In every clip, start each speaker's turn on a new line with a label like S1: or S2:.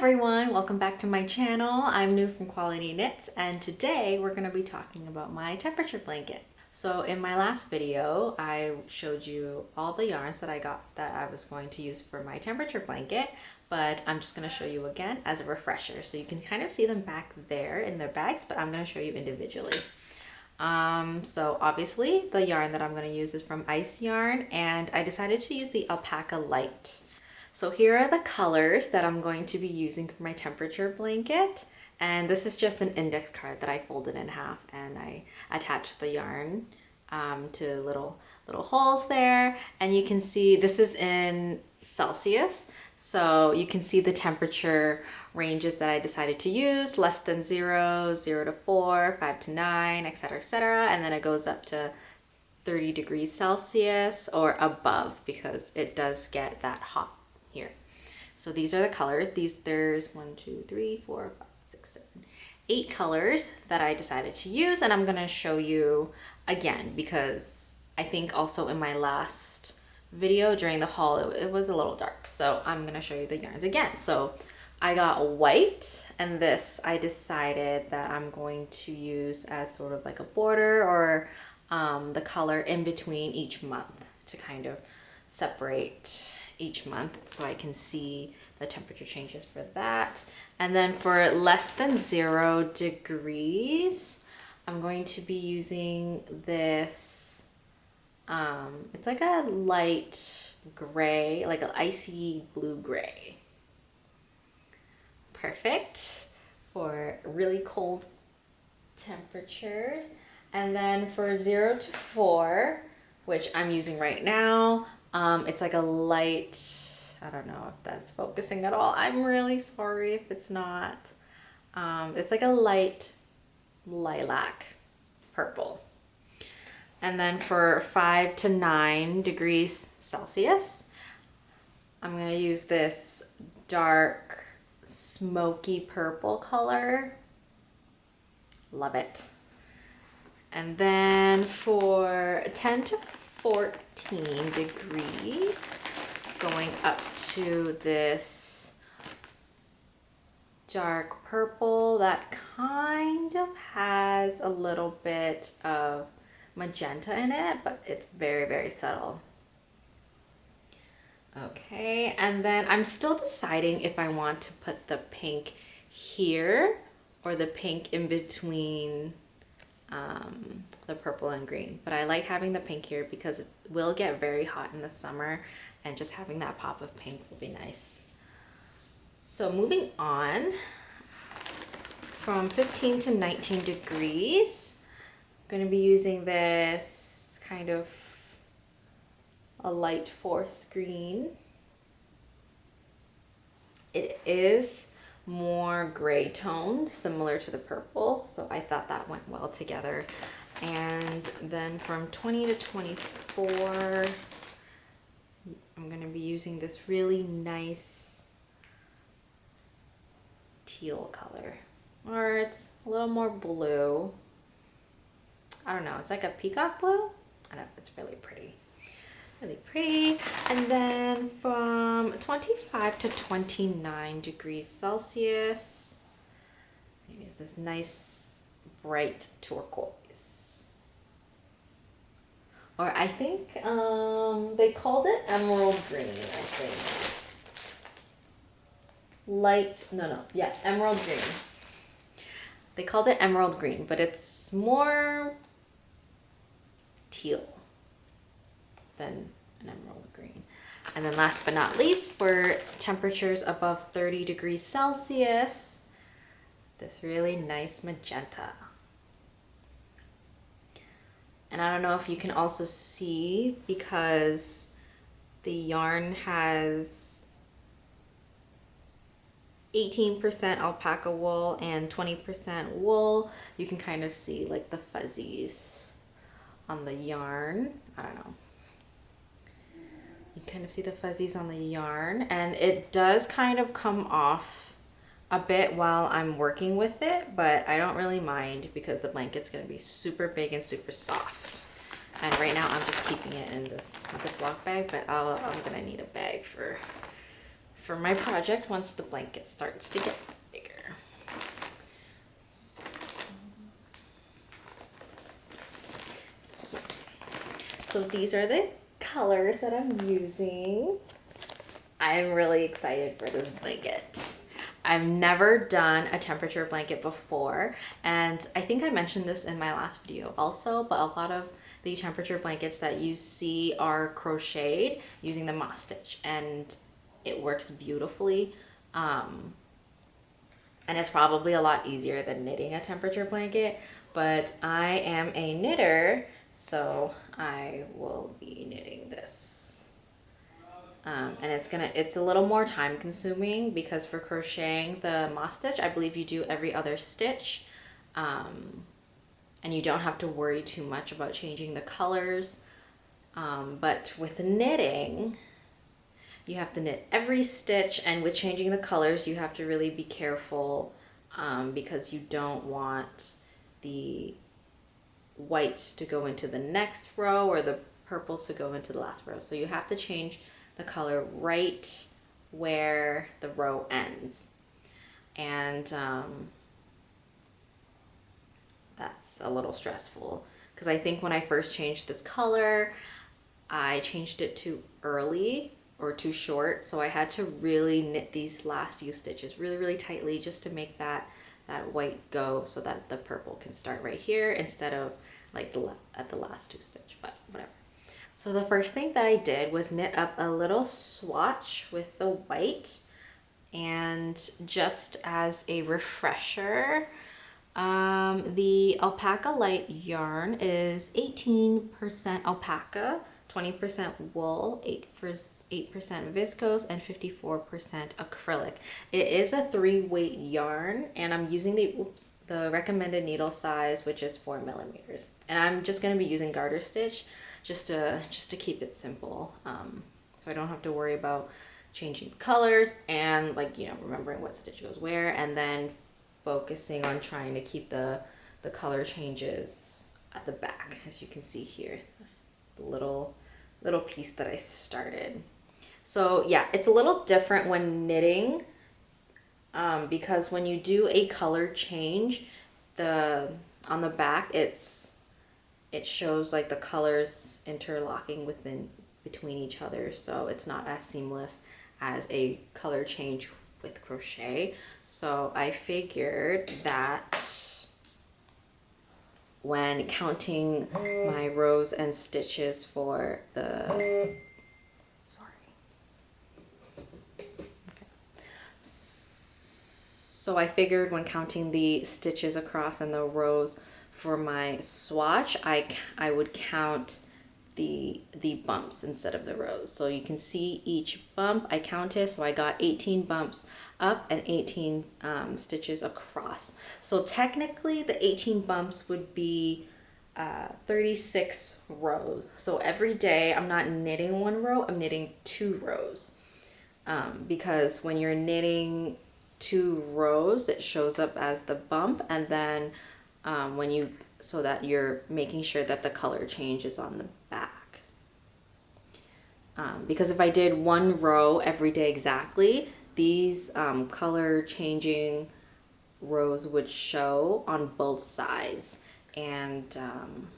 S1: everyone, welcome back to my channel. I'm New from Quality Knits, and today we're going to be talking about my temperature blanket. So in my last video, I showed you all the yarns that I got that I was going to use for my temperature blanket, but I'm just going to show you again as a refresher. So you can kind of see them back there in their bags, but I'm going to show you individually. So obviously the yarn that I'm going to use is from Ice Yarn, and I decided to use the Alpaca Light. So here are the colors that I'm going to be using for my temperature blanket. And this is just an index card that I folded in half, and I attached the yarn to little holes there. And you can see this is in Celsius. So you can see the temperature ranges that I decided to use: less than 0, 0 to 4, 5 to 9, etc., etc. And then it goes up to 30 degrees Celsius or above, because it does get that hot here. So these are the colors. There's 1, 2, 3, 4, 5, 6, 7, 8 colors that I decided to use, and I'm gonna show you again because I think also in my last video during the haul it was a little dark, so I'm gonna show you the yarns again. So I got white, and this I decided that I'm going to use as sort of like a border or the color in between each month to kind of separate each month so I can see the temperature changes for that. And then for less than 0 degrees, I'm going to be using this, it's like a light gray, like an icy blue gray. Perfect for really cold temperatures. And then for 0 to 4, which I'm using right now, it's like a light, I don't know if that's focusing at all. I'm really sorry if it's not. It's like a light lilac purple. And then for 5 to 9 degrees Celsius, I'm going to use this dark smoky purple color. Love it. And then for 10 to 14 degrees, going up to this dark purple that kind of has a little bit of magenta in it, but it's very, very subtle. Okay, and then I'm still deciding if I want to put the pink here or the pink in between the purple and green, but I like having the pink here because it will get very hot in the summer, and just having that pop of pink will be nice. So moving on, from 15 to 19 degrees, I'm going to be using this kind of a light forest green. It is more gray toned, similar to the purple, so I thought that went well together. And then from 20 to 24, I'm going to be using this really nice teal color, or it's a little more blue. I don't know, it's like a peacock blue. I don't know, it's really pretty. Really pretty. And then from 25 to 29 degrees Celsius, use this nice bright turquoise. Or I think they called it emerald green, I think. Yeah, emerald green. They called it emerald green, but it's more teal than an emerald green. And then last but not least, for temperatures above 30 degrees Celsius, this really nice magenta. And I don't know if you can also see, because the yarn has 18% alpaca wool and 20% wool. You can kind of see like the fuzzies on the yarn. I don't know. You kind of see the fuzzies on the yarn, and it does kind of come off a bit while I'm working with it, but I don't really mind because the blanket's going to be super big and super soft. And right now I'm just keeping it in this Ziploc bag, but I'm going to need a bag for for my project once the blanket starts to get bigger. So these are the colors that I'm using. I'm really excited for this blanket. I've never done a temperature blanket before, and I think I mentioned this in my last video also, but a lot of the temperature blankets that you see are crocheted using the moss stitch, and it works beautifully. And it's probably a lot easier than knitting a temperature blanket, but I am a knitter, so I will be knitting this. And it's a little more time consuming because for crocheting the moss stitch, I believe you do every other stitch. And you don't have to worry too much about changing the colors. But with knitting, you have to knit every stitch, and with changing the colors, you have to really be careful because you don't want the white to go into the next row or the purple to go into the last row. So you have to change the color right where the row ends. And that's a little stressful because I think when I first changed this color, I changed it too early or too short. So I had to really knit these last few stitches really, really tightly just to make that white go so that the purple can start right here instead of like at the last two stitch, but whatever. So the first thing that I did was knit up a little swatch with the white, and just as a refresher, the alpaca light yarn is 18% alpaca, 20% wool, 8% viscose, and 54% acrylic. It is a 3-weight yarn, and I'm using the recommended needle size, which is 4 millimeters. And I'm just going to be using garter stitch just to keep it simple, so I don't have to worry about changing colors and remembering what stitch goes where, and then focusing on trying to keep the color changes at the back, as you can see here, the little piece that I started. So yeah, it's a little different when knitting because when you do a color change, on the back it shows like the colors interlocking between each other, so it's not as seamless as a color change with crochet. So I figured that when counting my rows and stitches for the So I figured when counting the stitches across and the rows for my swatch, I would count the bumps instead of the rows. So you can see each bump I counted, so I got 18 bumps up and 18 stitches across. So technically the 18 bumps would be 36 rows. So every day I'm not knitting 1 row, I'm knitting 2 rows. Because when you're knitting 2 rows, it shows up as the bump, and then so that you're making sure that the color change is on the back. Because if I did 1 row every day exactly, these color changing rows would show on both sides, and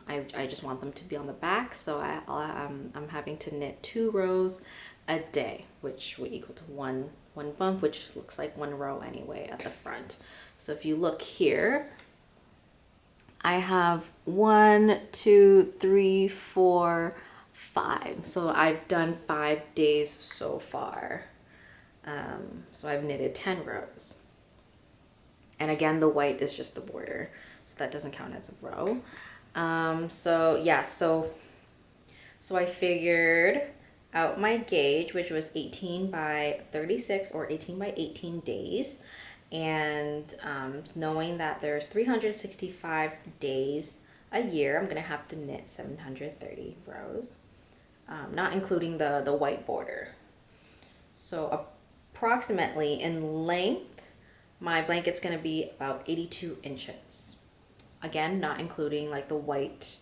S1: I just want them to be on the back, so I'm having to knit 2 rows a day, which would equal to one bump, which looks like 1 row anyway at the front. So if you look here, I have 1, 2, 3, 4, 5. So I've done 5 days so far. So I've knitted 10 rows. And again, the white is just the border, so that doesn't count as a row. So yeah, so I figured out my gauge, which was 18 by 36 or 18 by 18 days. And knowing that there's 365 days a year, I'm gonna have to knit 730 rows, not including the white border. So approximately in length, my blanket's gonna be about 82 inches. Again, not including like the white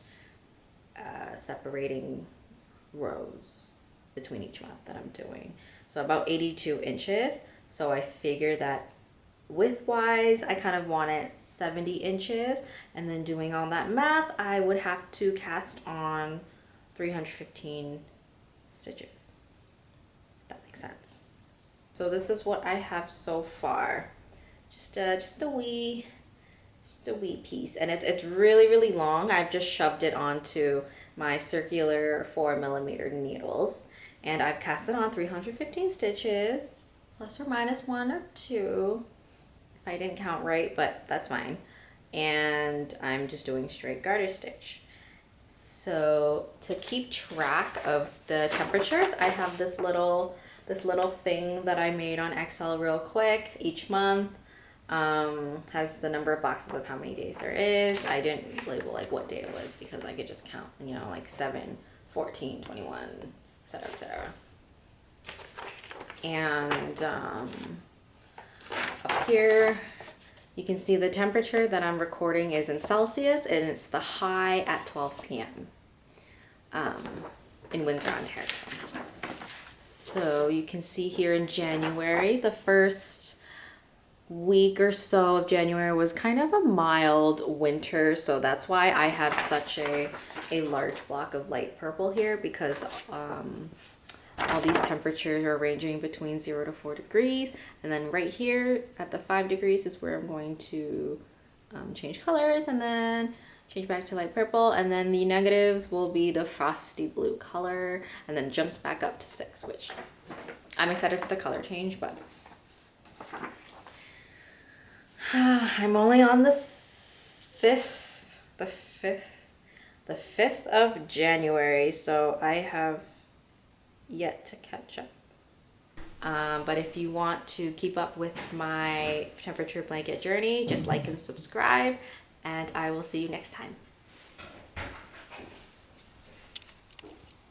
S1: separating rows between each month that I'm doing. so about 82 inches. So I figure that width-wise, I kind of want it 70 inches. And then doing all that math, I would have to cast on 315 stitches. If that makes sense. So this is what I have so far. Just a wee piece, and it's really long. I've just shoved it onto my circular 4mm needles, and I've cast it on 315 stitches, plus or minus 1 or 2 if I didn't count right, but that's fine. And I'm just doing straight garter stitch. So to keep track of the temperatures, I have this little thing that I made on Excel real quick. Each month has the number of boxes of how many days there is. I didn't label like what day it was because I could just count, you know, like 7, 14, 21, etc., etc. And up here you can see the temperature that I'm recording is in Celsius, and it's the high at 12 p.m. In Windsor, Ontario. So you can see here in January, the first week or so of January was kind of a mild winter, so that's why I have such a large block of light purple here, because all these temperatures are ranging between 0 to 4 degrees, and then right here at the 5 degrees is where I'm going to change colors and then change back to light purple, and then the negatives will be the frosty blue color, and then jumps back up to 6, which I'm excited for the color change. But I'm only on the 5th of January, so I have yet to catch up. But if you want to keep up with my temperature blanket journey, just like and subscribe, and I will see you next time.